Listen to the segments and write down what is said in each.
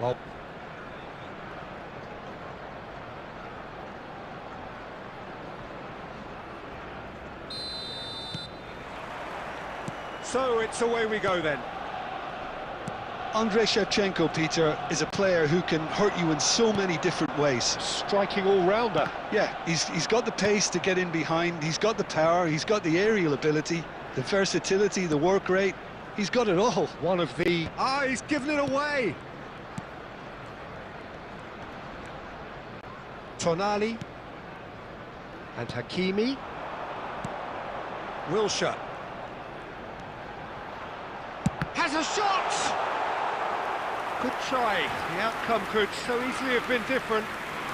Well, so it's away we go then. Andrei Shevchenko, Peter, is a player who can hurt you in so many different ways. Striking all-rounder. Yeah, he's got the pace to get in behind, he's got the power, he's got the aerial ability, the versatility, the work rate. He's got it all. One of the... Ah, he's given it away! Tonali. And Hakimi. Wilshere. Has a shot! Good try. The outcome could so easily have been different.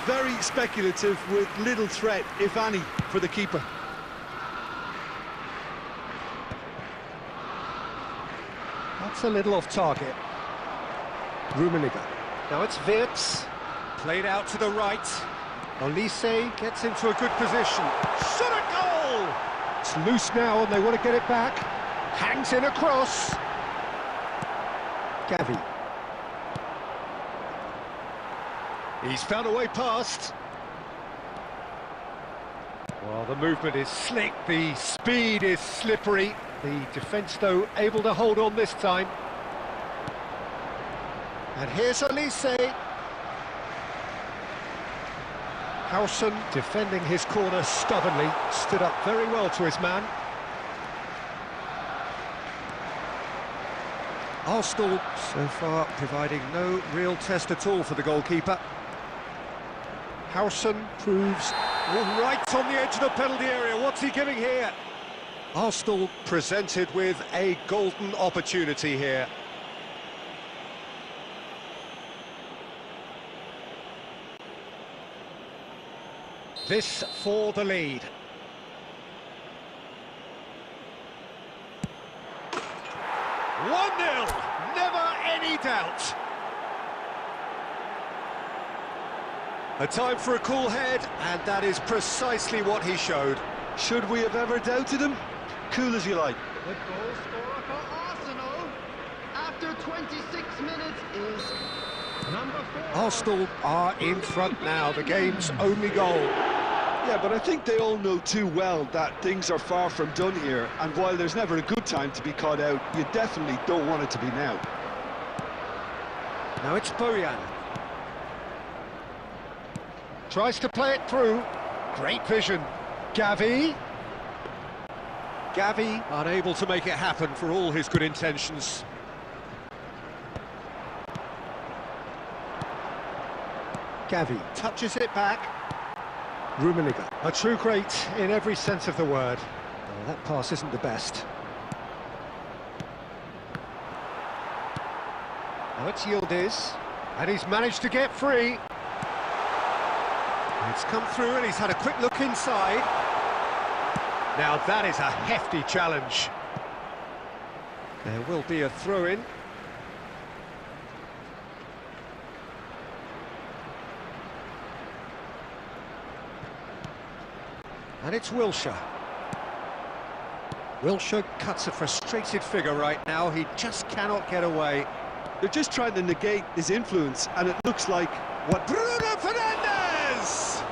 Very speculative with little threat, if any, for the keeper. That's a little off target. Rummenigge. Now it's Wirtz. Played out to the right. Olise gets into a good position. Shot a goal! It's loose now and they want to get it back. Hangs in across. Gavi. He's found a way past. Well, the movement is slick, the speed is slippery. The defence, though, able to hold on this time. And here's Olise. Howson defending his corner stubbornly, stood up very well to his man. Arsenal, so far, providing no real test at all for the goalkeeper. Howson proves right on the edge of the penalty area. What's he giving here? Arsenal presented with a golden opportunity here. This for the lead. One-nil, never any doubt. A time for a cool head, and that is precisely what he showed. Should we have ever doubted him? Cool as you like. The goal scorer for Arsenal after 26 minutes is number 4. Arsenal are in front now, the game's only goal. Yeah, but I think they all know too well that things are far from done here, and while there's never a good time to be caught out, you definitely don't want it to be now. Now it's Bojan. Tries to play it through. Great vision. Gavi. Gavi unable to make it happen for all his good intentions. Gavi touches it back. Rummenigge, a true great in every sense of the word. Oh, that pass isn't the best. Now it's Yildiz, and he's managed to get free. It's come through and he's had a quick look inside. Now that is a hefty challenge. There will be a throw-in. And it's Wilshere. Wilshere cuts a frustrated figure right now. He just cannot get away. They're just trying to negate his influence, and it looks like what... Bruno Fernandes!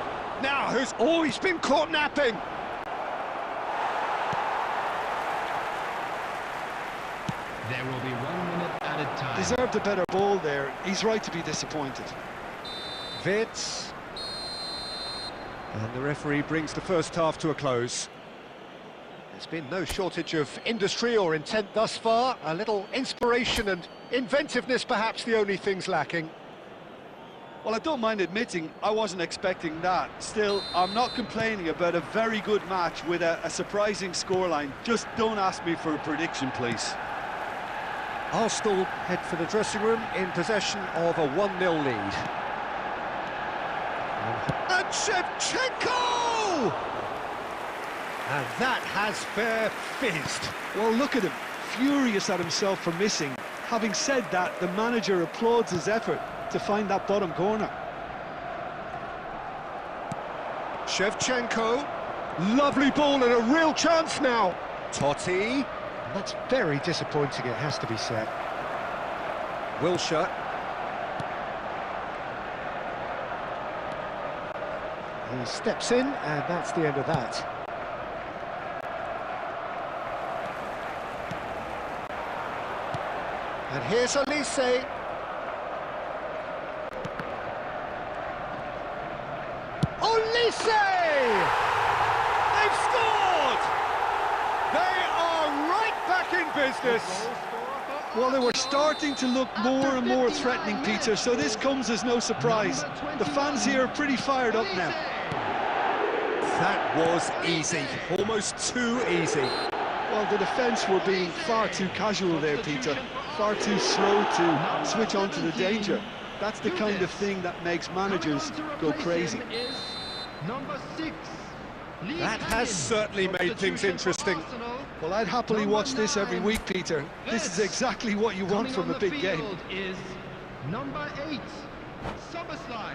Now, who's always been caught napping? There will be 1 minute added time. Deserved a better ball there. He's right to be disappointed. Wirtz. And the referee brings the first half to a close. There's been no shortage of industry or intent thus far. A little inspiration and inventiveness, perhaps the only things lacking. Well, I don't mind admitting I wasn't expecting that. Still, I'm not complaining about a very good match with a surprising scoreline. Just don't ask me for a prediction, please. Arsenal head for the dressing room in possession of a 1-0 lead. And Shevchenko! And that has fair fizzed. Well, look at him, furious at himself for missing. Having said that, the manager applauds his effort to find that bottom corner. Shevchenko, lovely ball and a real chance now. Totti, that's very disappointing, it has to be said. Wilshere, He steps in, and that's the end of that. And here's Olise. Olise! They've scored! They are right back in business. Well, they were starting to look more and more threatening, Peter, so this comes as no surprise. The fans here are pretty fired up now. That was easy, almost too easy. Well, the defence were being far too casual there, Peter. Far too slow to switch on to the danger. That's the kind of thing that makes managers go crazy. Number 6. That has certainly made things interesting. Well, I'd happily watch this every week, Peter. This is exactly what you want from a big game. Is number 8, Soboslai.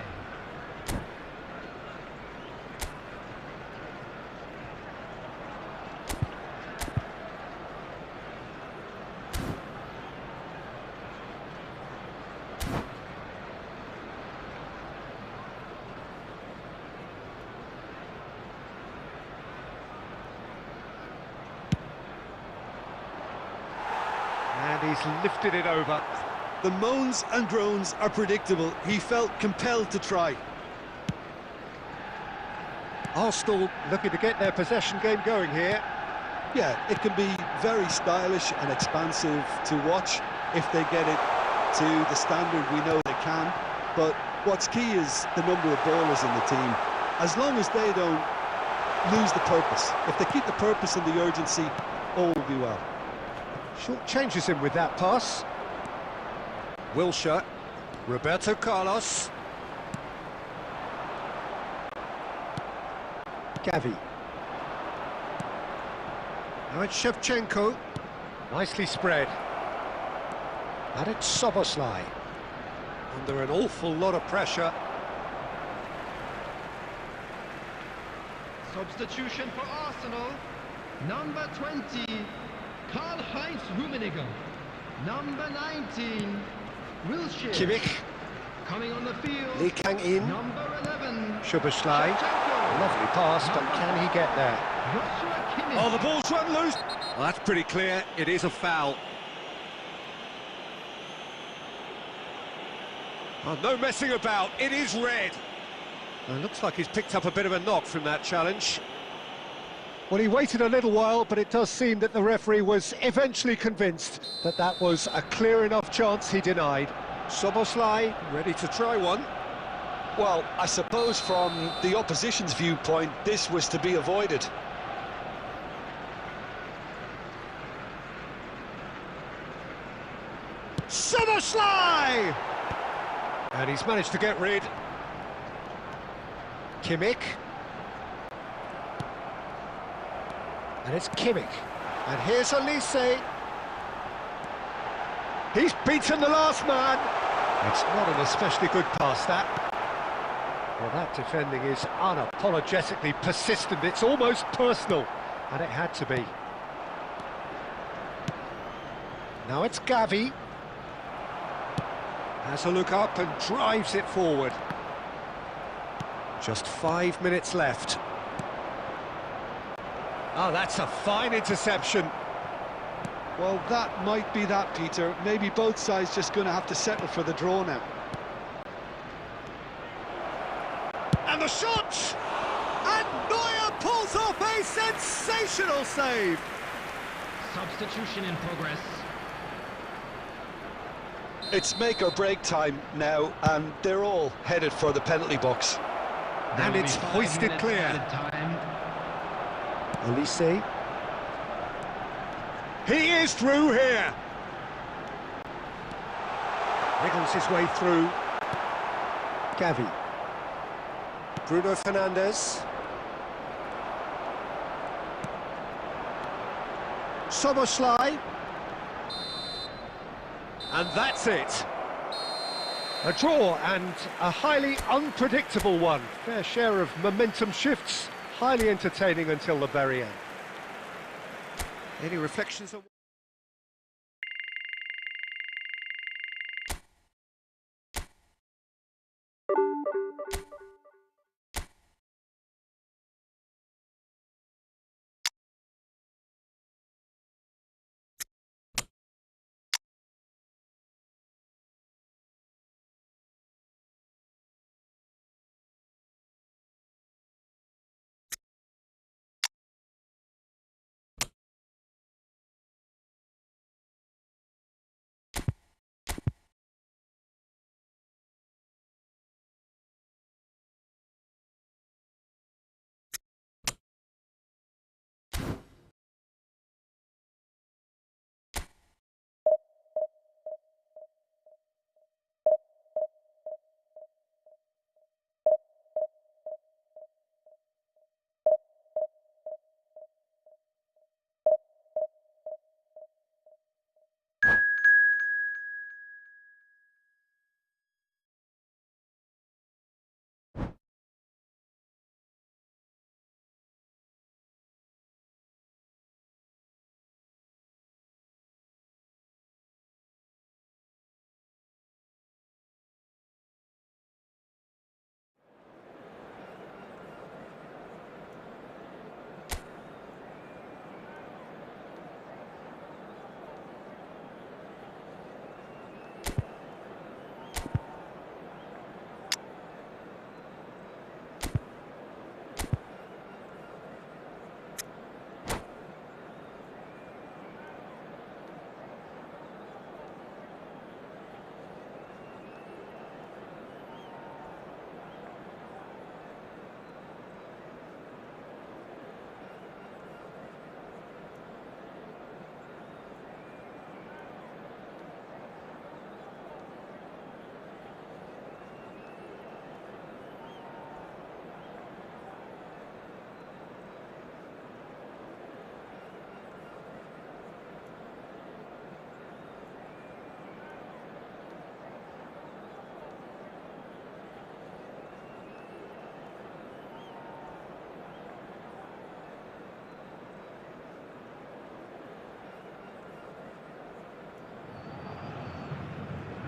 And he's lifted it over. The moans and groans are predictable. He felt compelled to try. Arsenal looking to get their possession game going here. Yeah, it can be very stylish and expansive to watch if they get it to the standard we know they can. But what's key is the number of ballers in the team. As long as they don't lose the purpose, if they keep the purpose and the urgency, all will be well. Short changes him with that pass. Wilshere, Roberto Carlos. Gavi. Now it's Shevchenko. Nicely spread. And it's Soboslai. Under an awful lot of pressure. Substitution for Arsenal. Number 20, Karl-Heinz Rummenigge. Number 19, Wilshere. Kimmich. Coming on the field. Lee Kang-in. Number 11, Soboslai. Shevchenko. Lovely pass, but can he get there? Joshua Kimmich. Oh, the ball's run loose. Well, that's pretty clear. It is a foul. Oh, no messing about. It is red. Well, it looks like he's picked up a bit of a knock from that challenge. Well, he waited a little while, but it does seem that the referee was eventually convinced that that was a clear enough chance he denied. Soboslai ready to try one. Well, I suppose from the opposition's viewpoint, this was to be avoided. Soboslai! And he's managed to get rid. Kimmich. And it's Kimmich. And here's Olise. He's beaten the last man. It's not an especially good pass, that. Well, that defending is unapologetically persistent. It's almost personal. And it had to be. Now it's Gavi. Has a look up and drives it forward. Just 5 minutes left. Oh, that's a fine interception. Well, that might be that, Peter. Maybe both sides just going to have to settle for the draw now. And the shot! And Neuer pulls off a sensational save. Substitution in progress. It's make or break time now, and they're all headed for the penalty box. And it's hoisted clear. Olise. He is through here. Wriggles his way through. Gavi. Bruno Fernandes. Soboslai. And that's it. A draw, and a highly unpredictable one. Fair share of momentum shifts, highly entertaining until the very end. Any reflections on...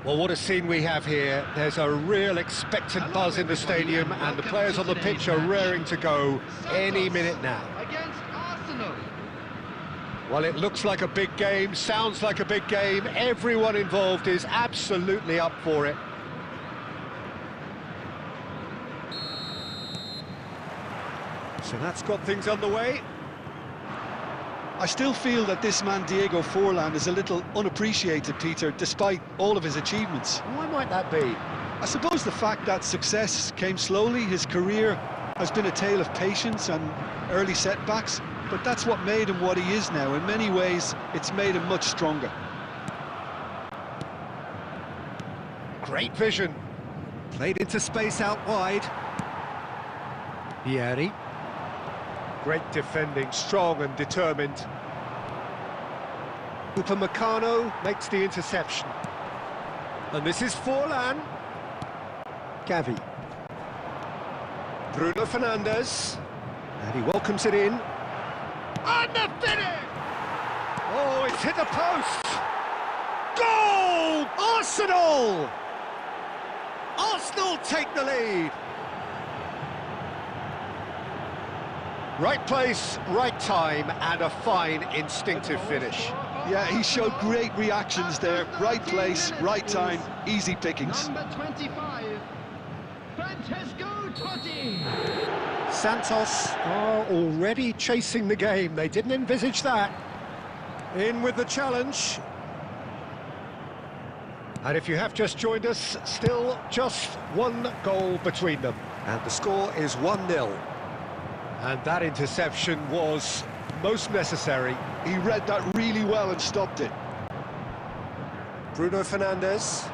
Well, what a scene we have here. There's a real expectant buzz in the stadium, and the players on the pitch are raring to go any minute now. Against Arsenal. Well, it looks like a big game, sounds like a big game. Everyone involved is absolutely up for it. So that's got things underway. I still feel that this man Diego Forlan is a little unappreciated, Peter, despite all of his achievements. Why might that be? I suppose the fact that success came slowly, his career has been a tale of patience and early setbacks, but that's what made him what he is now. In many ways, it's made him much stronger. Great vision. Played into space out wide. Vieri. Great defending, strong and determined. Upamecano makes the interception. And this is Forlan. Gavi. Bruno Fernandes. And he welcomes it in. And the finish! Oh, it's hit the post! Goal! Arsenal! Arsenal take the lead. Right place, right time, and a fine instinctive finish. Yeah, he showed great reactions there. Right place, right time, easy pickings. Number 25, Francesco Totti. Santos are already chasing the game. They didn't envisage that. In with the challenge. And if you have just joined us, still just one goal between them. And the score is 1-0. And that interception was most necessary. He read that really well and stopped it. Bruno Fernandes.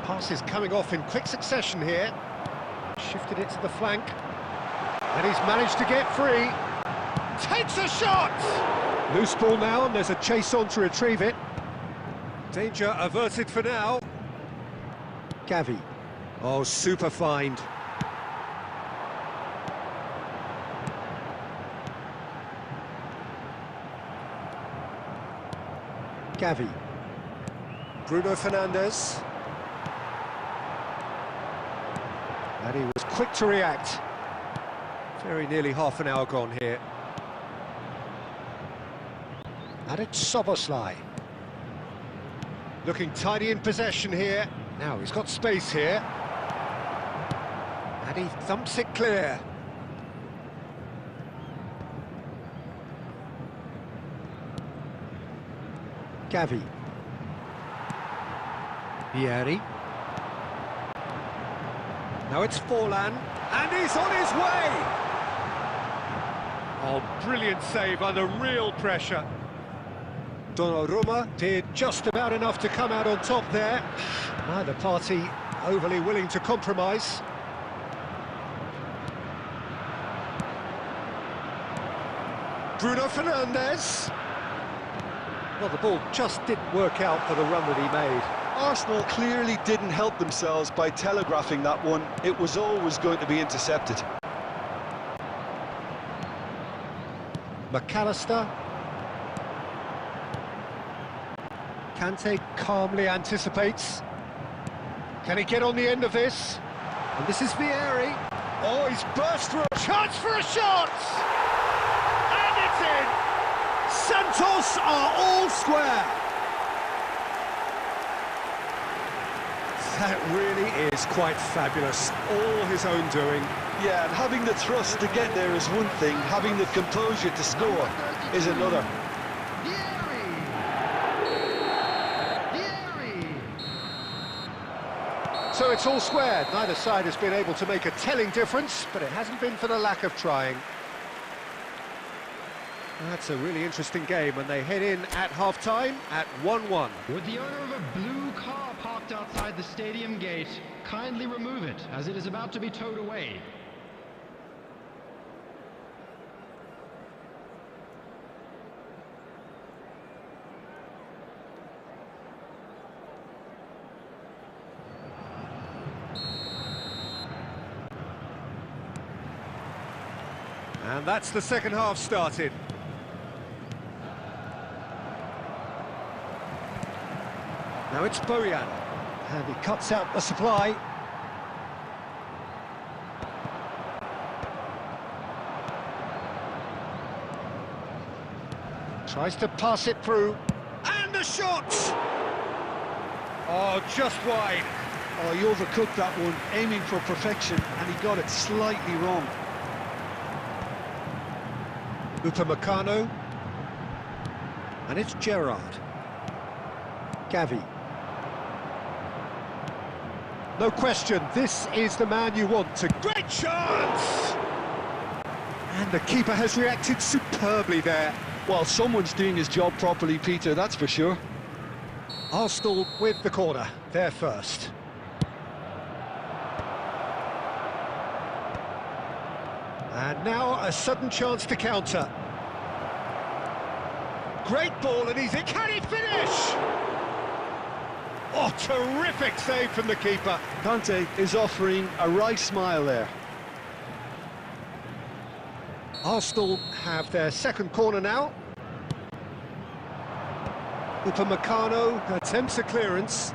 Pass is coming off in quick succession here. Shifted it to the flank. And he's managed to get free. Takes a shot! Loose ball now, and there's a chase on to retrieve it. Danger averted for now. Gavi. Oh, super find. Gavi. Bruno Fernandes. And he was quick to react. Very nearly half an hour gone here. And it's Szoboszlai. Looking tidy in possession here. Now he's got space here. And he thumps it clear. Gavi. Vieri. Now it's Forlan, and he's on his way! Oh, brilliant save under real pressure. Donnarumma did just about enough to come out on top there. Neither party overly willing to compromise. Bruno Fernandes. Well, the ball just didn't work out for the run that he made. Arsenal clearly didn't help themselves by telegraphing that one. It was always going to be intercepted. McAllister. Kante calmly anticipates. Can he get on the end of this? And this is Vieri. Oh, he's burst through. Chance for a shot! And it's in! Santos are all square. That really is quite fabulous. All his own doing. Yeah, and having the thrust to get there is one thing, having the composure to score is another. So it's all square. Neither side has been able to make a telling difference, but it hasn't been for the lack of trying. That's a really interesting game, and they head in at half-time at 1-1. With the owner of a blue car parked outside the stadium gate, kindly remove it, as it is about to be towed away. And that's the second half started. Now it's Bojan. And he cuts out the supply. Tries to pass it through. And the shot! Oh, just wide. Oh, he overcooked that one, aiming for perfection, and he got it slightly wrong. Upamecano. And it's Gerrard. Gavi. No question, this is the man you want to... Great chance! And the keeper has reacted superbly there. Well, someone's doing his job properly, Peter, that's for sure. Arsenal with the corner, they're first. And now a sudden chance to counter. Great ball, and he's in. Can he finish? Oh, terrific save from the keeper. Conte is offering a wry smile there. Arsenal have their second corner now. Upamecano attempts a clearance.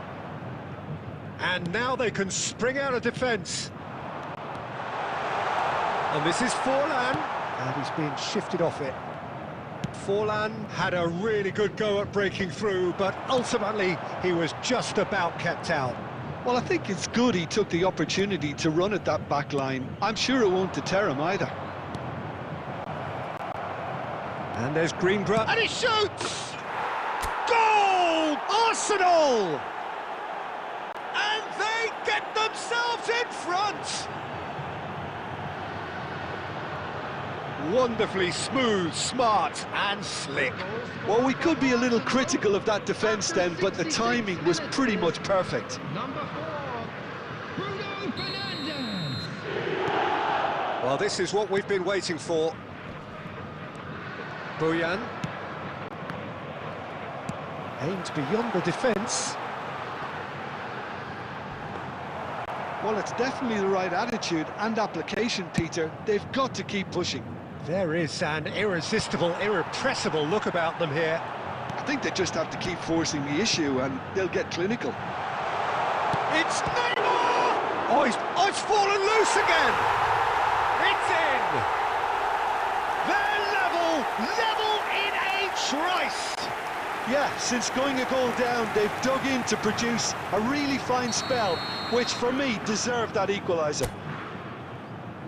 And now they can spring out of defence. And this is Forlan. And he's being shifted off it. Forlan had a really good go at breaking through, but ultimately he was just about kept out. Well, I think it's good he took the opportunity to run at that back line. I'm sure it won't deter him either. And there's Greenborough, and he shoots! Goal! Arsenal! And they get themselves in front! Wonderfully smooth, smart and slick. Well, we could be a little critical of that defence then, but the timing was pretty much perfect. Number 4, Bruno Fernandes. Well, this is what we've been waiting for. Bojan. Aimed beyond the defence. Well, it's definitely the right attitude and application, Peter. They've got to keep pushing. There is an irresistible, irrepressible look about them here. I think they just have to keep forcing the issue and they'll get clinical. It's Neymar! Oh, it's fallen loose again! It's in! They're level in a trice! Yeah, since going a goal down, they've dug in to produce a really fine spell, which for me deserved that equaliser.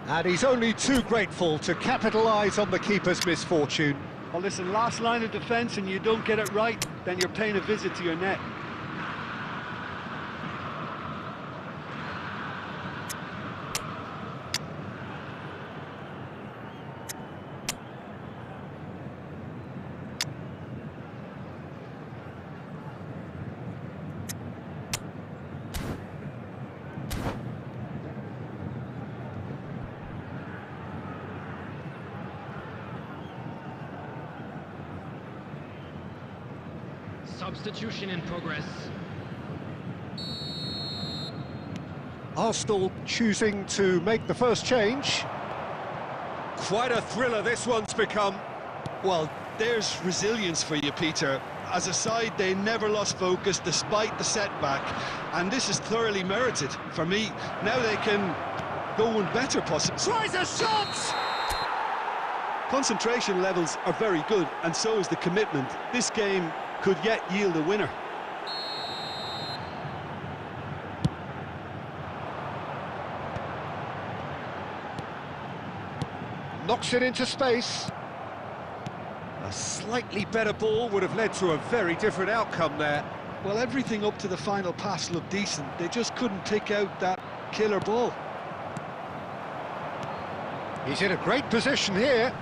And he's only too grateful to capitalise on the keeper's misfortune. Well, listen, last line of defence and you don't get it right, then you're paying a visit to your net. Substitution in progress. Arsenal choosing to make the first change. Quite a thriller this one's become. Well, there's resilience for you, Peter. As a side, they never lost focus despite the setback, and this is thoroughly merited for me. Now they can go one better possible. Tries a shot! Concentration levels are very good, and so is the commitment. This game could yet yield a winner. Knocks it into space. A slightly better ball would have led to a very different outcome there. Well, everything up to the final pass looked decent. They just couldn't pick out that killer ball. He's in a great position here.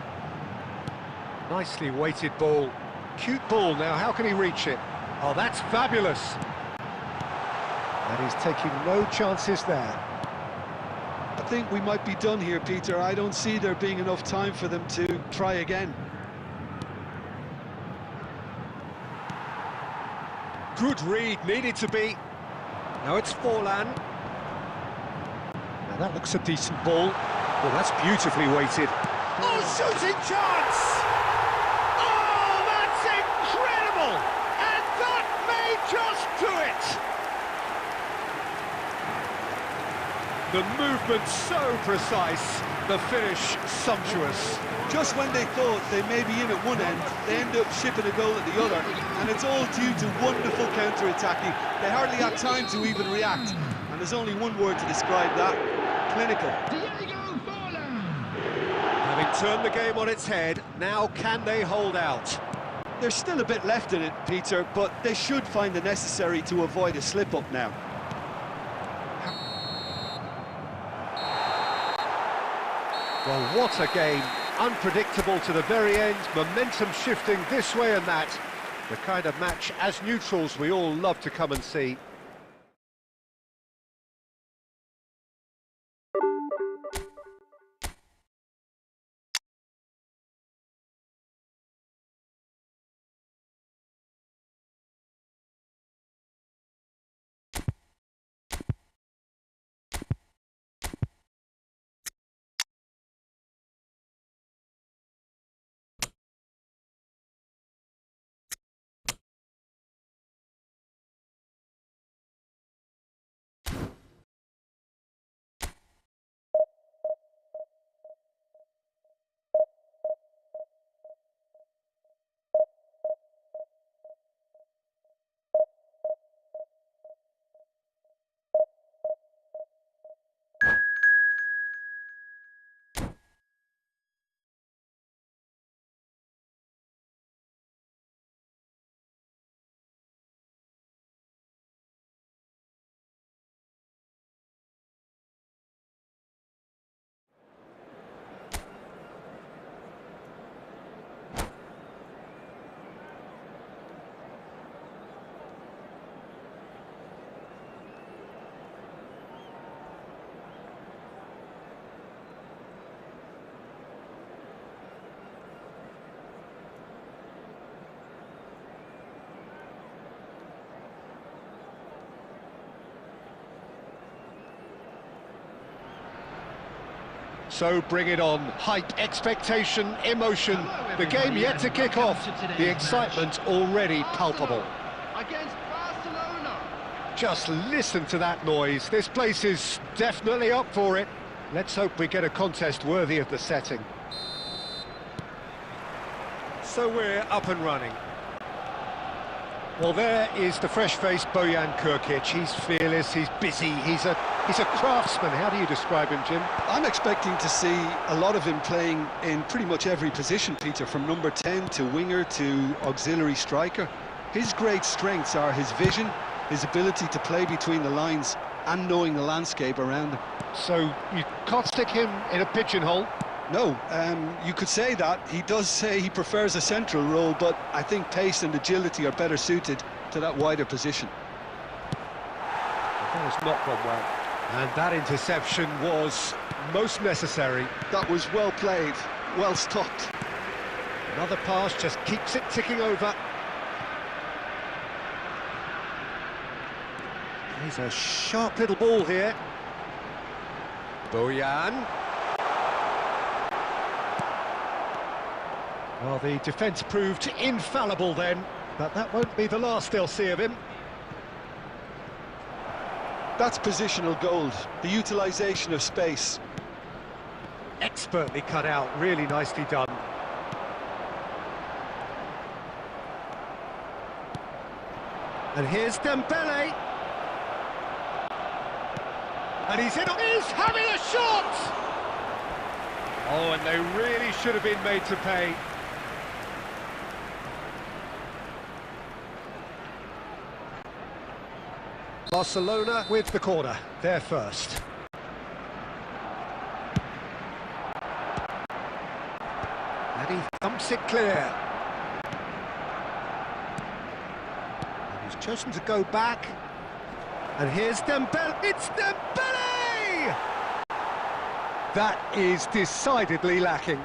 Nicely weighted ball. Cute ball now, how can he reach it? Oh, that's fabulous. And he's taking no chances there. I think we might be done here, Peter. I don't see there being enough time for them to try again. Good read, needed to be. Now it's Forlan. Now that looks a decent ball. Well, that's beautifully weighted. Oh, shooting chance! Oh, that's incredible! And that may just do it! The movement so precise, the finish sumptuous. Just when they thought they may be in at one end, they end up shipping a goal at the other, and it's all due to wonderful counter-attacking. They hardly had time to even react, and there's only one word to describe that: clinical. Having turned the game on its head, now can they hold out? There's still a bit left in it, Peter, but they should find the necessary to avoid a slip-up now. Well, what a game. Unpredictable to the very end, momentum shifting this way and that. The kind of match, as neutrals, we all love to come and see. So bring it on. Hype, expectation, emotion. The game yet to kick off. The excitement already palpable. Against Barcelona. Just listen to that noise. This place is definitely up for it. Let's hope we get a contest worthy of the setting. So we're up and running. Well, there is the fresh-faced Bojan Krkic. He's fearless, he's busy, he's a craftsman. How do you describe him, Jim? I'm expecting to see a lot of him playing in pretty much every position, Peter, from number 10 to winger to auxiliary striker. His great strengths are his vision, his ability to play between the lines, and knowing the landscape around him. So you can't stick him in a pigeonhole? No, you could say that. He does say he prefers a central role, but I think pace and agility are better suited to that wider position. That has not gone well. And that interception was most necessary. That was well played, well stopped. Another pass just keeps it ticking over. Here's a sharp little ball here. Bojan. Well, the defence proved infallible then, but that won't be the last they'll see of him. That's positional gold, the utilisation of space. Expertly cut out, really nicely done. And here's Dembele. And he's having a shot! Oh, and they really should have been made to pay. Barcelona with the corner, they're first. And he thumps it clear. And he's chosen to go back. And here's Dembele, it's Dembele! That is decidedly lacking.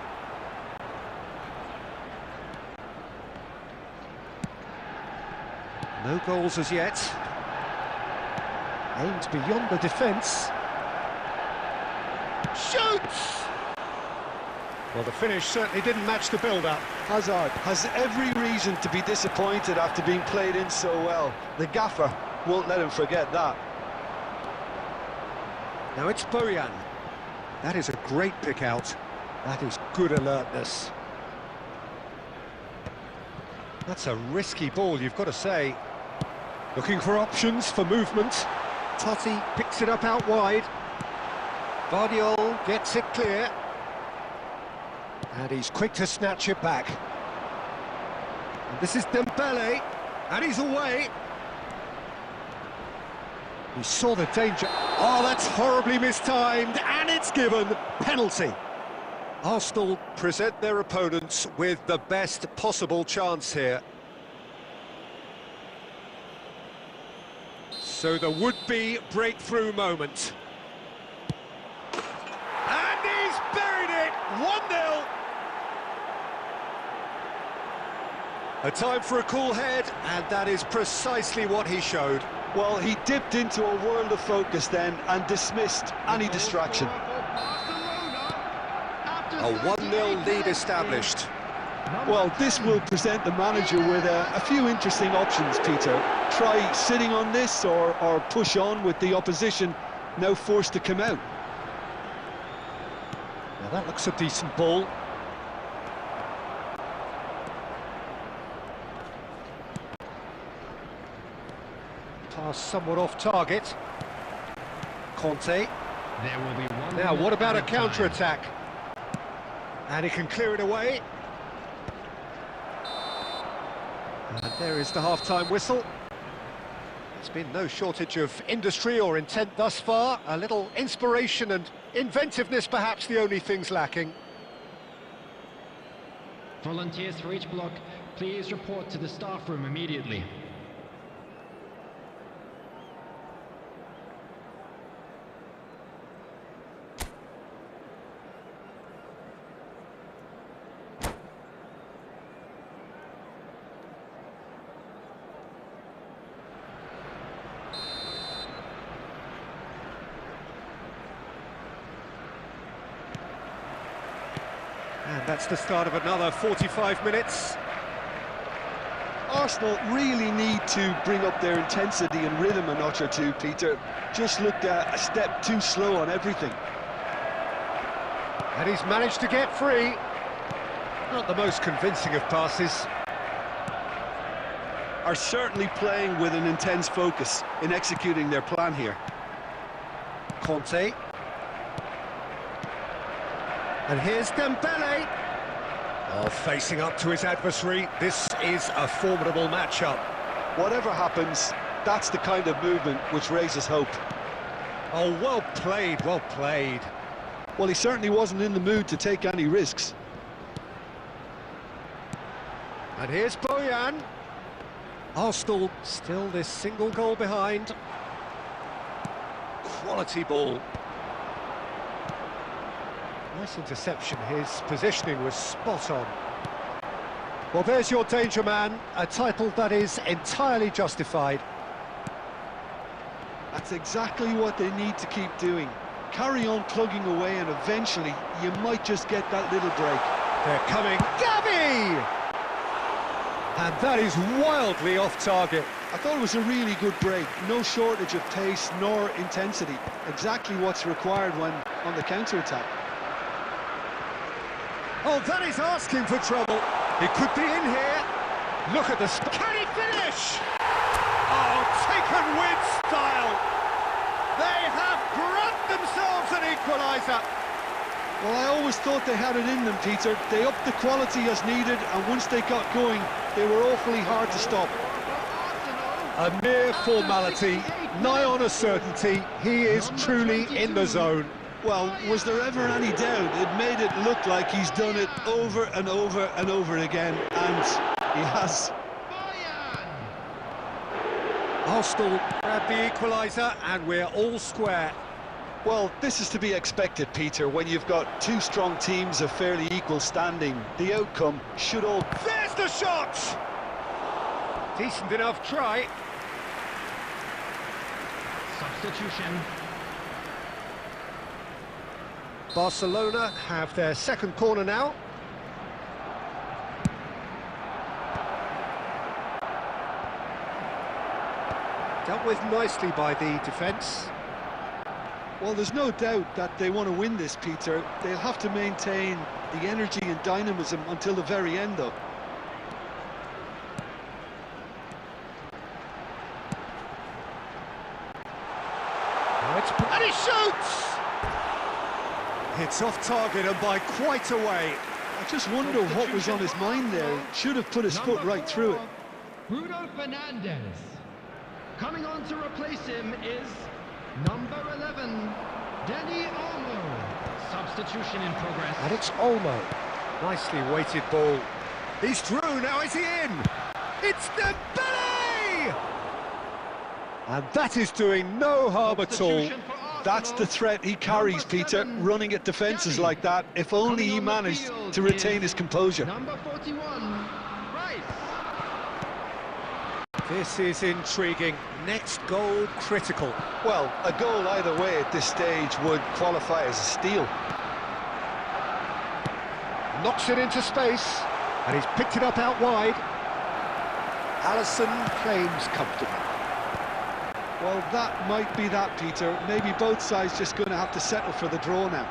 No goals as yet. Aims beyond the defence. Shoots! Well, the finish certainly didn't match the build-up. Hazard has every reason to be disappointed after being played in so well. The gaffer won't let him forget that. Now it's Bojan. That is a great pick out. That is good alertness. That's a risky ball, you've got to say. Looking for options for movement. Totti picks it up out wide. Vardiol gets it clear. And he's quick to snatch it back. And this is Dembele, and he's away. He saw the danger. Oh, that's horribly mistimed, and it's given. Penalty. Arsenal present their opponents with the best possible chance here. So the would-be breakthrough moment. And he's buried it! 1-0. A time for a cool head, and that is precisely what he showed. Well, he dipped into a world of focus then and dismissed any distraction. A 1-0 lead established. Well, this will present the manager with a few interesting options, Peter. Try sitting on this or push on with the opposition now forced to come out. Now that looks a decent ball. Pass somewhat off target. Conte. There will be one. Now, what about a counter-attack? And he can clear it away. And there is the half-time whistle. There's been no shortage of industry or intent thus far. A little inspiration and inventiveness, perhaps the only things lacking. Volunteers for each block, please report to the staff room immediately. And that's the start of another 45 minutes. Arsenal really need to bring up their intensity and rhythm a notch or two, Peter. Just looked a step too slow on everything. And he's managed to get free. Not the most convincing of passes. Are certainly playing with an intense focus in executing their plan here. Conte. And here's Dembele. Oh, facing up to his adversary. This is a formidable matchup. Whatever happens, that's the kind of movement which raises hope. Oh, well played, well played. Well, he certainly wasn't in the mood to take any risks. And here's Bojan. Arsenal still this single goal behind. Quality ball. Nice interception, his positioning was spot on. Well, there's your danger man, a title that is entirely justified. That's exactly what they need to keep doing. Carry on plugging away and eventually you might just get that little break. They're coming. Gavi! And that is wildly off target. I thought it was a really good break. No shortage of pace nor intensity. Exactly what's required when on the counter-attack. Oh, that is asking for trouble. It could be in here. Look at the... Can he finish? Oh, taken with style. They have grabbed themselves an equaliser. Well, I always thought they had it in them, Peter. They upped the quality as needed, and once they got going, they were awfully hard to stop. A mere formality, nigh on a certainty. He is truly in the zone. Well, was there ever any doubt? It made it look like he's done it over and over and over again, and he has. Arsenal grab the equaliser, and we're all square. Well, this is to be expected, Peter, when you've got two strong teams of fairly equal standing. The outcome should all... There's the shot! Decent enough try. Substitution. Barcelona have their second corner now. Dealt with nicely by the defence. Well, there's no doubt that they want to win this, Peter. They'll have to maintain the energy and dynamism until the very end, though. And he shoots! It's off target and by quite a way. I just wonder what was on his mind there. Should have put his foot right through it. Bruno Fernandes. Coming on to replace him is number 11, Danny Olmo. Substitution in progress. And it's Olmo. Nicely weighted ball. He's through, now is he in? It's Dembele! And that is doing no harm at all. That's the threat he carries, Peter, running at defences like that. If only he managed to retain his composure. Number 41, Rice. This is intriguing. Next goal critical. Well, a goal either way at this stage would qualify as a steal. Knocks it into space, and he's picked it up out wide. Alisson claims comfortably. Well, that might be that, Peter. Maybe both sides just going to have to settle for the draw now.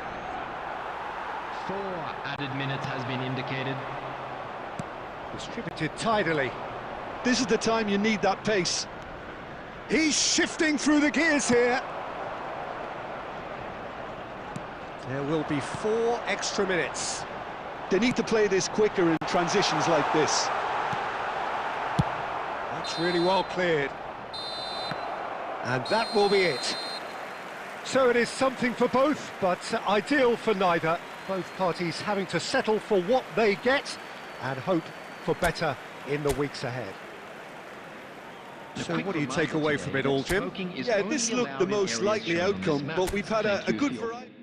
4 added minutes has been indicated. Distributed tidily. This is the time you need that pace. He's shifting through the gears here. There will be 4 extra minutes. They need to play this quicker in transitions like this. That's really well cleared. And that will be it. So it is something for both, but ideal for neither. Both parties having to settle for what they get and hope for better in the weeks ahead. So what do you take away from it all, Jim? Yeah, this looked the most likely outcome, but we've had a good variety.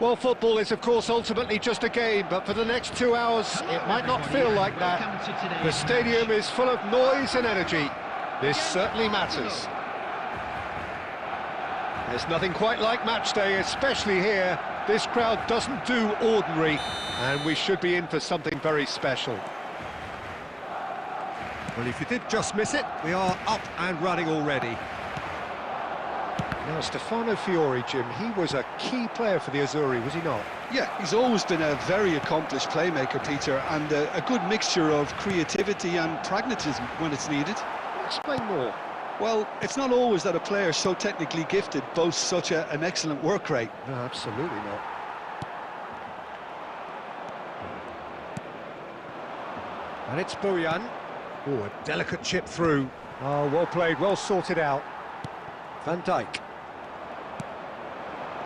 Well, football is, of course, ultimately just a game, but for the next 2 hours, it might not feel like that. The stadium is full of noise and energy. This certainly matters. There's nothing quite like match day, especially here. This crowd doesn't do ordinary, and we should be in for something very special. Well, if you did just miss it, we are up and running already. Now, Stefano Fiori, Jim, he was a key player for the Azzurri, was he not? Yeah, he's always been a very accomplished playmaker, Peter, and a good mixture of creativity and pragmatism when it's needed. Explain more. Well, it's not always that a player so technically gifted boasts such an excellent work rate. No, absolutely not. And it's Bojan. Oh, a delicate chip through. Oh, well played, well sorted out. Van Dijk.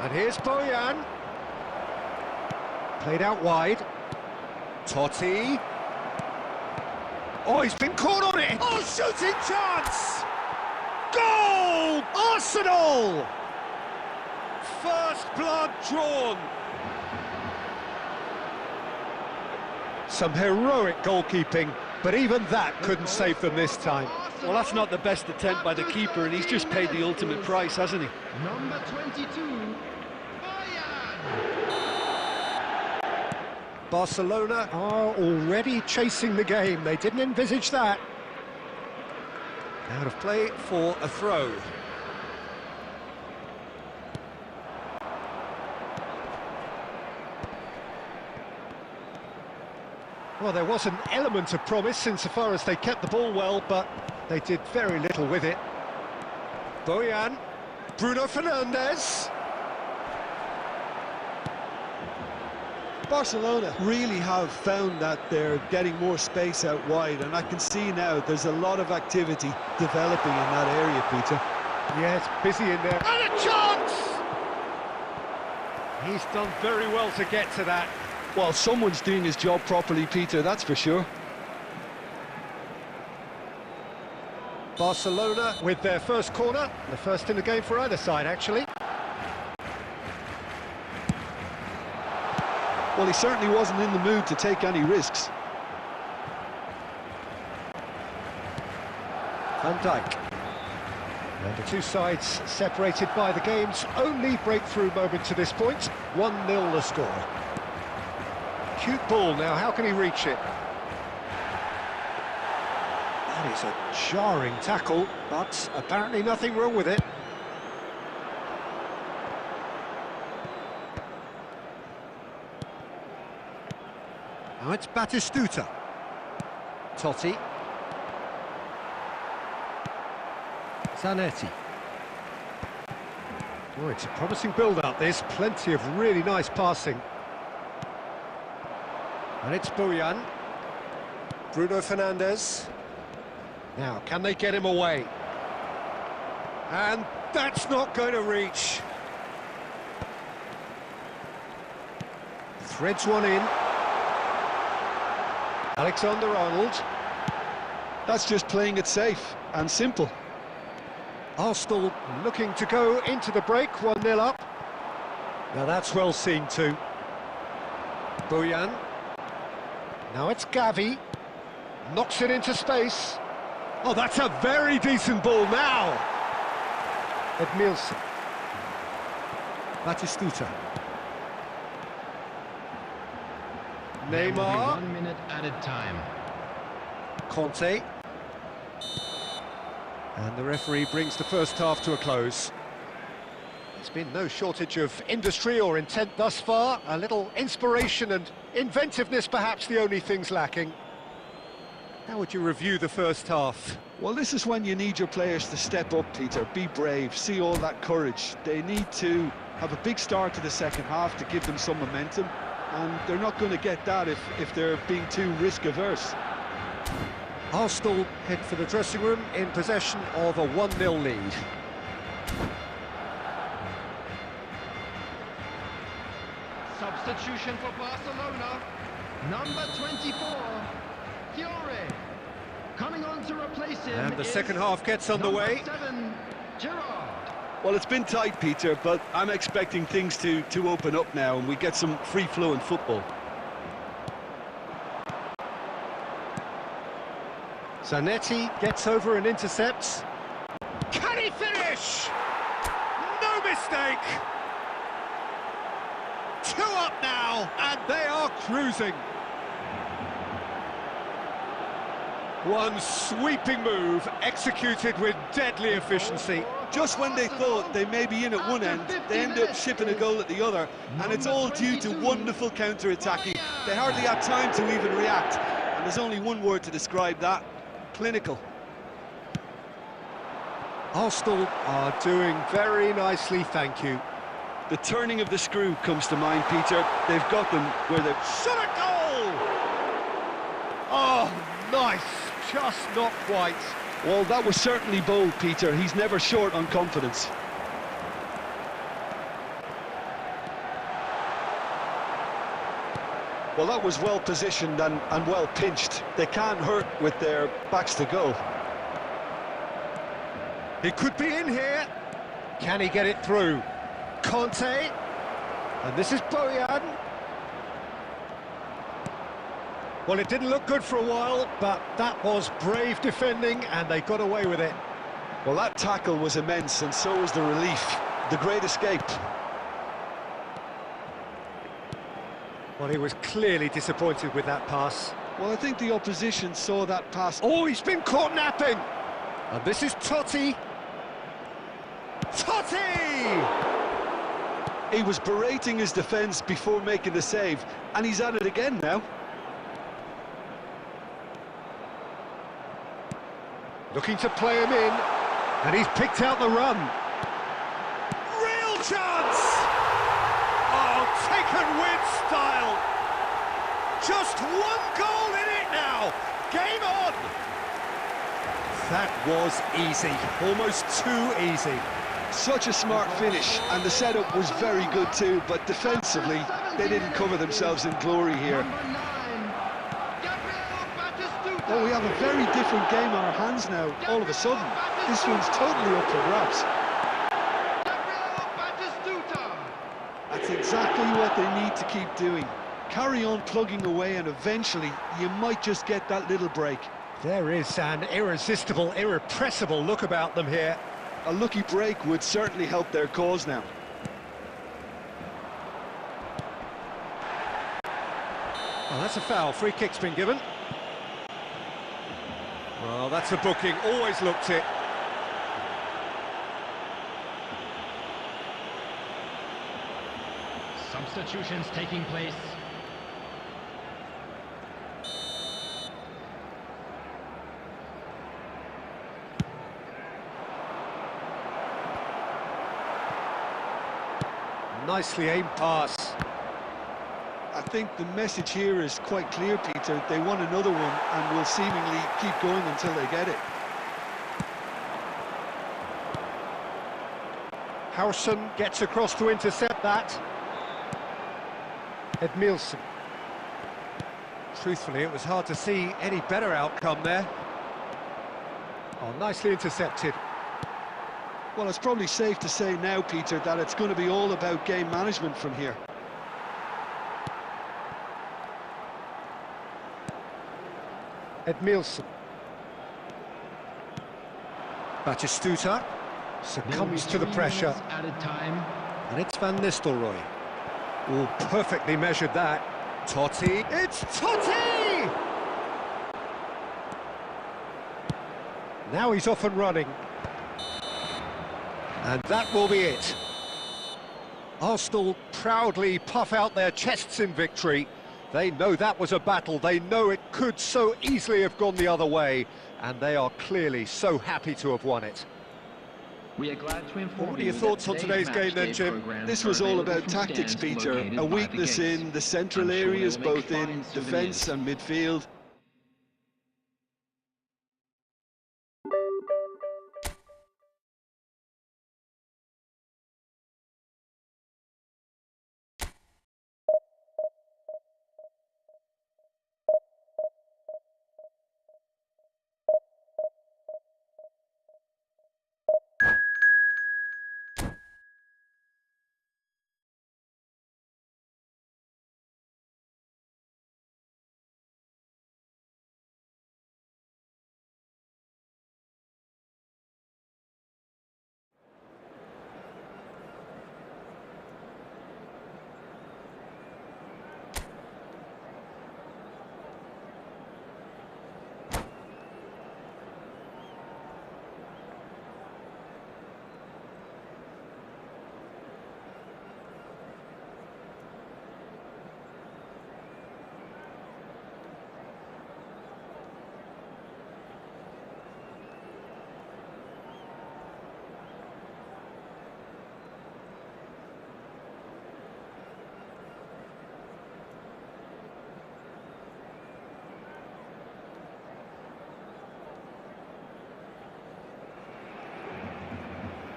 And here's Bojan. Played out wide. Totti. Oh, he's been caught on it! Oh, shooting chance! Goal! Arsenal! First blood drawn. Some heroic goalkeeping, but even that couldn't save them this time. Well, that's not the best attempt by the keeper, and he's just paid the ultimate price, hasn't he? Number 22, Bojan. Barcelona are already chasing the game. They didn't envisage that. Out of play for a throw. Well, there was an element of promise insofar as they kept the ball well, but they did very little with it. Bojan, Bruno Fernandes. Barcelona really have found that they're getting more space out wide, and I can see now there's a lot of activity developing in that area, Peter. Yes, busy in there. And a chance! He's done very well to get to that. Well, someone's doing his job properly, Peter, that's for sure. Barcelona with their first corner, the first in the game for either side, actually. Well, he certainly wasn't in the mood to take any risks. Van Dijk. And the two sides separated by the game's only breakthrough moment to this point. 1-0 the score. Cute ball now, how can he reach it? That is a jarring tackle, but apparently nothing wrong with it. Now it's Batistuta. Totti. Zanetti. Oh, it's a promising build-up, this. Plenty of really nice passing. And it's Bojan. Bruno Fernandes. Now, can they get him away? And that's not going to reach. Threads one in. Alexander-Arnold. That's just playing it safe and simple. Arsenal looking to go into the break, 1-0 up. Now that's well seen too. Bojan. Now it's Gavi. Knocks it into space. Oh, that's a very decent ball now. Edmilson. Batistuta. Neymar. 1 minute added time. Conte. And the referee brings the first half to a close. There's been no shortage of industry or intent thus far. A little inspiration and inventiveness, perhaps the only things lacking. How would you review the first half? Well, this is when you need your players to step up, Peter. Be brave, see all that courage. They need to have a big start to the second half to give them some momentum, and they're not going to get that if they're being too risk-averse. Arsenal head for the dressing room in possession of a 1-0 lead. Substitution for Barcelona. Number 24, Fiore. Coming on to replace him. And the is second half gets underway. number 7, Gerrard. Well, it's been tight, Peter, but I'm expecting things to open up now and we get some free-flowing football. Zanetti gets over and intercepts. Can he finish? No mistake! 2 up now, and they are cruising. One sweeping move, executed with deadly efficiency. Just when they thought they may be in at one end, they end up shipping a goal at the other, and it's all due to wonderful counter-attacking. They hardly had time to even react, and there's only one word to describe that: clinical. Arsenal are doing very nicely, thank you. The turning of the screw comes to mind, Peter. They've got them where they've... Shot a goal! Oh, nice, just not quite. Well, that was certainly bold, Peter. He's never short on confidence. Well, that was well positioned and well pinched. They can't hurt with their backs to goal. He could be in here. Can he get it through? Conte. And this is Bojan. Well, it didn't look good for a while, but that was brave defending, and they got away with it. Well, that tackle was immense, and so was the relief. The great escape. Well, he was clearly disappointed with that pass. Well, I think the opposition saw that pass. Oh, he's been caught napping! And this is Totti. Totti! He was berating his defence before making the save, and he's at it again now. Looking to play him in, and he's picked out the run. Real chance! Oh, taken with style! Just one goal in it now! Game on! That was easy, almost too easy. Such a smart finish, and the setup was very good too, but defensively, they didn't cover themselves in glory here. Well, we have a very different game on our hands now, all of a sudden. This one's totally up for grabs. That's exactly what they need to keep doing. Carry on plugging away, and eventually, you might just get that little break. There is an irresistible, irrepressible look about them here. A lucky break would certainly help their cause now. Well, that's a foul. Free kick's been given. Well, that's a booking. Always looked it. Substitutions taking place. Nicely aimed pass. I think the message here is quite clear, Peter. They want another one and will seemingly keep going until they get it. Howson gets across to intercept that. Edmilson. Truthfully, it was hard to see any better outcome there. Oh, nicely intercepted. Well, it's probably safe to say now, Peter, that it's going to be all about game management from here. Edmilson. Batistuta succumbs to the pressure. Added time. And it's Van Nistelrooy. Oh, perfectly measured that. Totti. It's Totti! Now he's off and running. And that will be it. Arsenal proudly puff out their chests in victory. They know that was a battle. They know it could so easily have gone the other way. And they are clearly so happy to have won it. We are glad to inform What are your thoughts on today's game then, Jim? This was all about tactics, Peter. A weakness in the central areas, both in defence and midfield.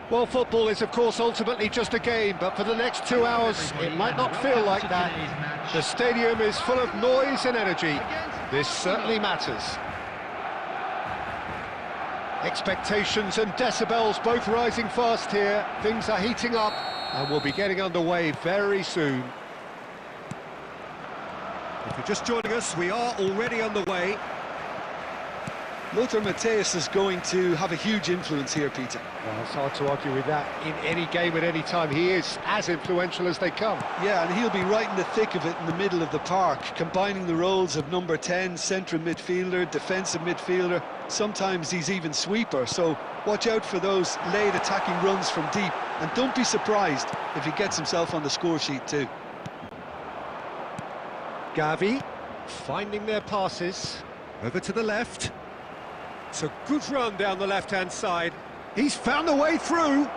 Well, football is, of course, ultimately just a game, but for the next 2 hours, it might not feel like that. The stadium is full of noise and energy. This certainly matters. Expectations and decibels both rising fast here. Things are heating up, and we'll be getting underway very soon. If you're just joining us, we are already underway. Lothar Matthäus is going to have a huge influence here, Peter. Well, it's hard to argue with that. In any game at any time, he is as influential as they come. Yeah, and he'll be right in the thick of it in the middle of the park, combining the roles of number 10, central midfielder, defensive midfielder. Sometimes he's even sweeper, so watch out for those late attacking runs from deep, and don't be surprised if he gets himself on the score sheet too. Gavi finding their passes over to the left. It's a good run down the left-hand side. He's found the way through.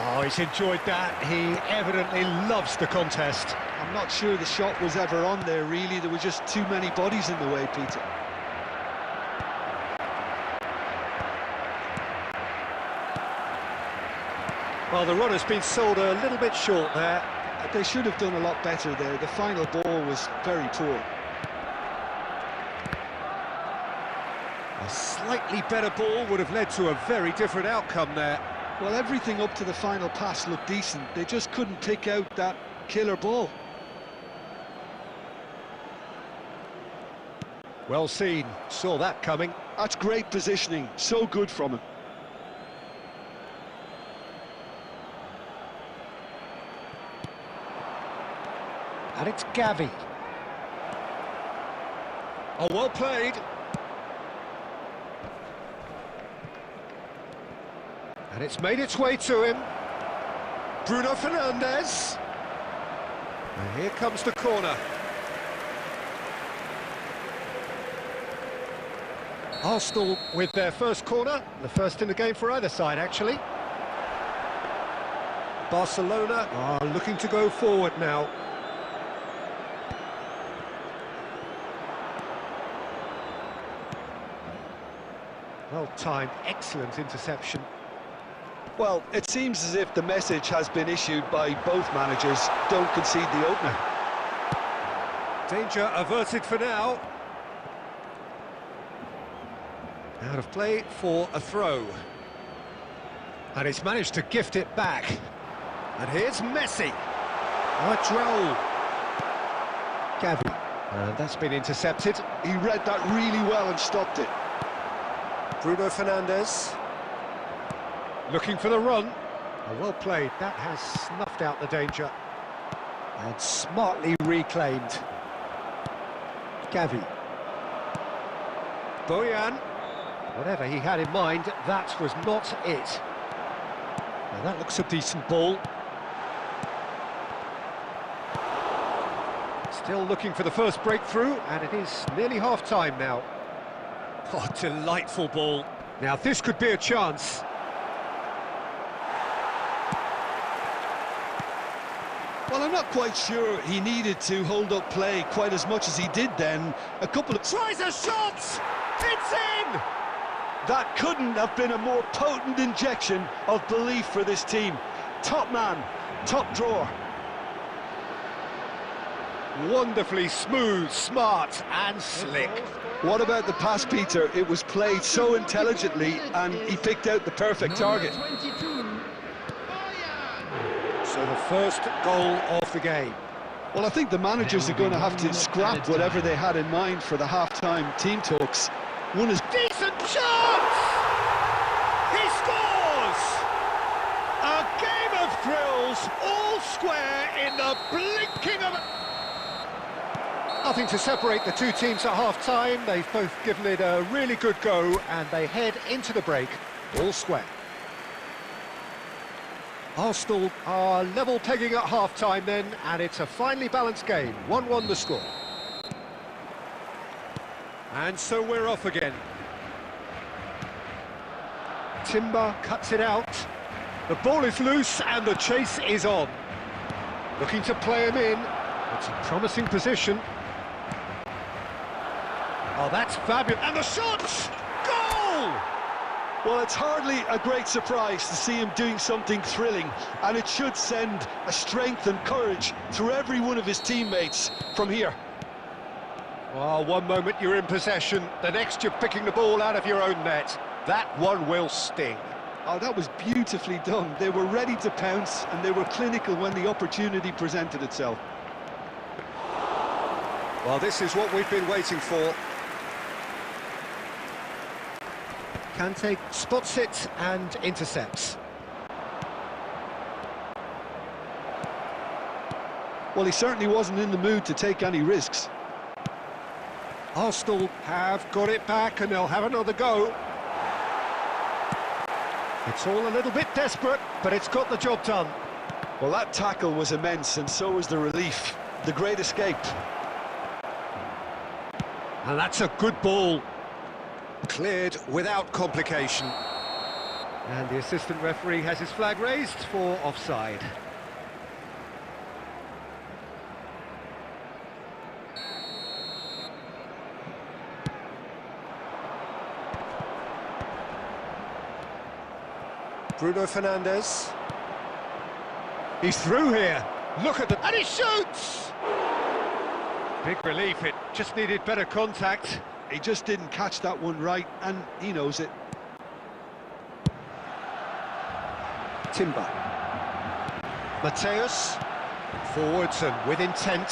Oh, he's enjoyed that. He evidently loves the contest. I'm not sure the shot was ever on there, really. There were just too many bodies in the way, Peter. Well, the runner's been sold a little bit short there. They should have done a lot better there. The final ball was very poor. A slightly better ball would have led to a very different outcome there. Well, everything up to the final pass looked decent. They just couldn't pick out that killer ball. Well seen, saw that coming. That's great positioning, so good from him. And it's Gavi. Oh, well played. And it's made its way to him. Bruno Fernandes. And here comes the corner. Arsenal with their first corner, the first in the game for either side, actually. Barcelona are looking to go forward now. Well timed, excellent interception. Well, it seems as if the message has been issued by both managers: don't concede the opener. Danger averted for now. Out of play for a throw. And he's managed to gift it back. And here's Messi. A droll. Gavi. And that's been intercepted. He read that really well and stopped it. Bruno Fernandes. Looking for the run. Oh, well played. That has snuffed out the danger. And smartly reclaimed. Gavi. Boyan. Whatever he had in mind, that was not it. Now that looks a decent ball. Still looking for the first breakthrough, and it is nearly half-time now. Oh, delightful ball. Now this could be a chance. Well, I'm not quite sure he needed to hold up play quite as much as he did then. A couple of... Tries a shot! It's in! That couldn't have been a more potent injection of belief for this team. Top man, top drawer. Wonderfully smooth, smart and slick. What about the pass, Peter? It was played so intelligently and he picked out the perfect target. So the first goal of the game. Well, I think the managers are going to have to scrap whatever they had in mind for the half-time team talks. One is... Decent chance! He scores! A game of thrills, all square in the blinking of... Nothing to separate the two teams at half-time. They've both given it a really good go, and they head into the break, all square. Arsenal are level pegging at half-time then, and it's a finely balanced game. 1-1 the score. And so we're off again. Timber cuts it out. The ball is loose and the chase is on. Looking to play him in. It's a promising position. Oh, that's fabulous. And the shot! Goal! Well, it's hardly a great surprise to see him doing something thrilling, and it should send a strength and courage through every one of his teammates from here. Well, one moment you're in possession, the next you're picking the ball out of your own net. That one will sting. Oh, that was beautifully done. They were ready to pounce, and they were clinical when the opportunity presented itself. Well, this is what we've been waiting for. Kante spots it and intercepts. Well, he certainly wasn't in the mood to take any risks. Arsenal have got it back and they'll have another go. It's all a little bit desperate, but it's got the job done. Well, that tackle was immense, and so was the relief. The great escape. And that's a good ball. Cleared without complication. And the assistant referee has his flag raised for offside. Bruno Fernandes. He's through here. Look at the... And he shoots! Big relief, it just needed better contact. He just didn't catch that one right, and he knows it. Timber. Mateus. Forwards and with intent.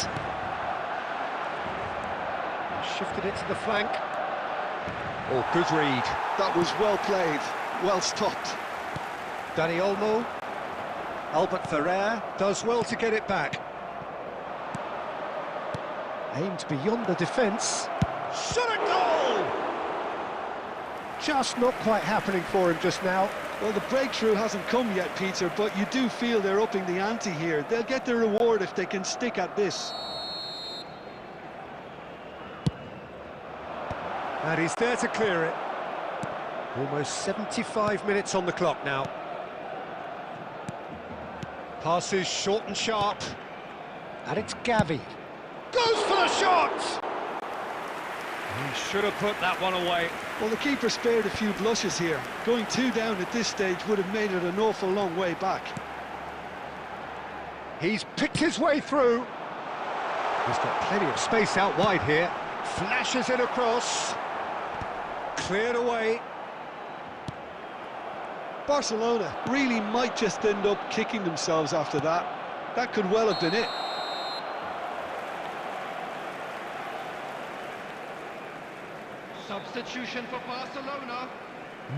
Shifted it to the flank. Oh, good read. That was well played, well stopped. Dani Olmo. Albert Ferrer does well to get it back. Aimed beyond the defence. Shot a goal! Just not quite happening for him just now. Well, the breakthrough hasn't come yet, Peter, but you do feel they're upping the ante here. They'll get their reward if they can stick at this. And he's there to clear it. Almost 75 minutes on the clock now. Passes short and sharp. And it's Gavi. Goes for the shot! He should have put that one away. Well, the keeper spared a few blushes here. Going 2 down at this stage would have made it an awful long way back. He's picked his way through. He's got plenty of space out wide here. Flashes it across. Cleared away. Barcelona really might just end up kicking themselves after that. That could well have been it. Substitution for Barcelona,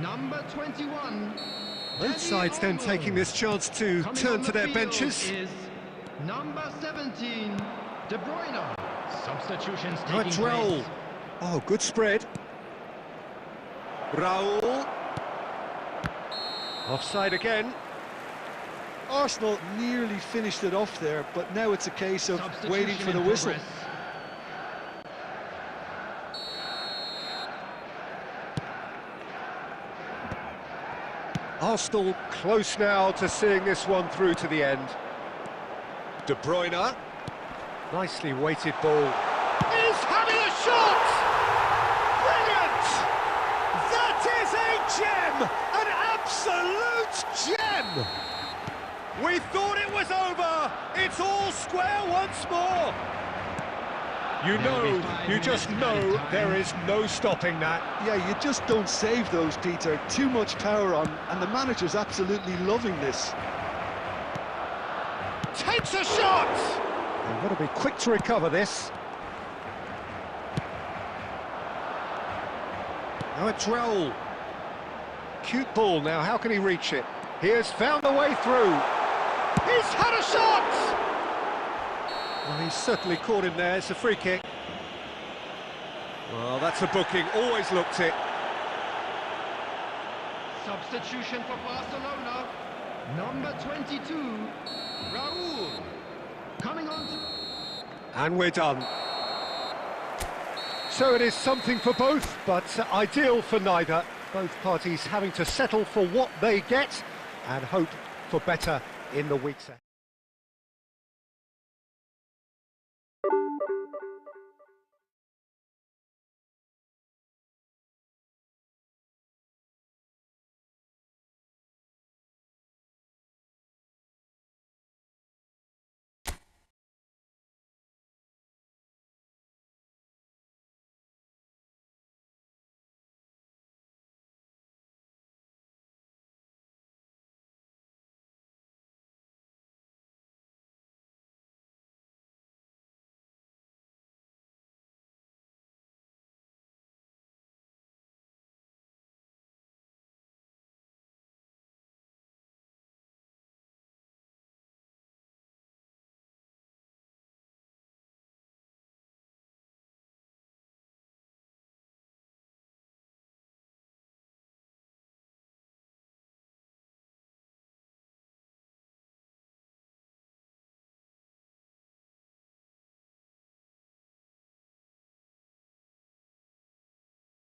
number 21. Both sides then taking this chance to turn to their benches. Is number 17, De Bruyne. Substitutions Now taking it's Raul. place. Oh, good spread. Raul. Offside again. Arsenal nearly finished it off there, but now it's a case of waiting for the whistle. Arsenal close now to seeing this one through to the end. De Bruyne. Nicely weighted ball. Is having a shot! Brilliant! That is a gem! An absolute gem! We thought it was over! It's all square once more! You know, you just know there is no stopping that. Yeah, you just don't save those, Peter. Too much power on, and the manager's absolutely loving this. Takes a shot! They've got to be quick to recover this. Now it's Raul. Cute ball now, how can he reach it? He has found a way through. He's had a shot! Well, he's certainly caught him there, it's a free kick. Well, that's a booking, always looked it. Substitution for Barcelona, number 22, Raul. Coming on to... And we're done. So it is something for both, but ideal for neither. Both parties having to settle for what they get and hope for better in the weeks ahead.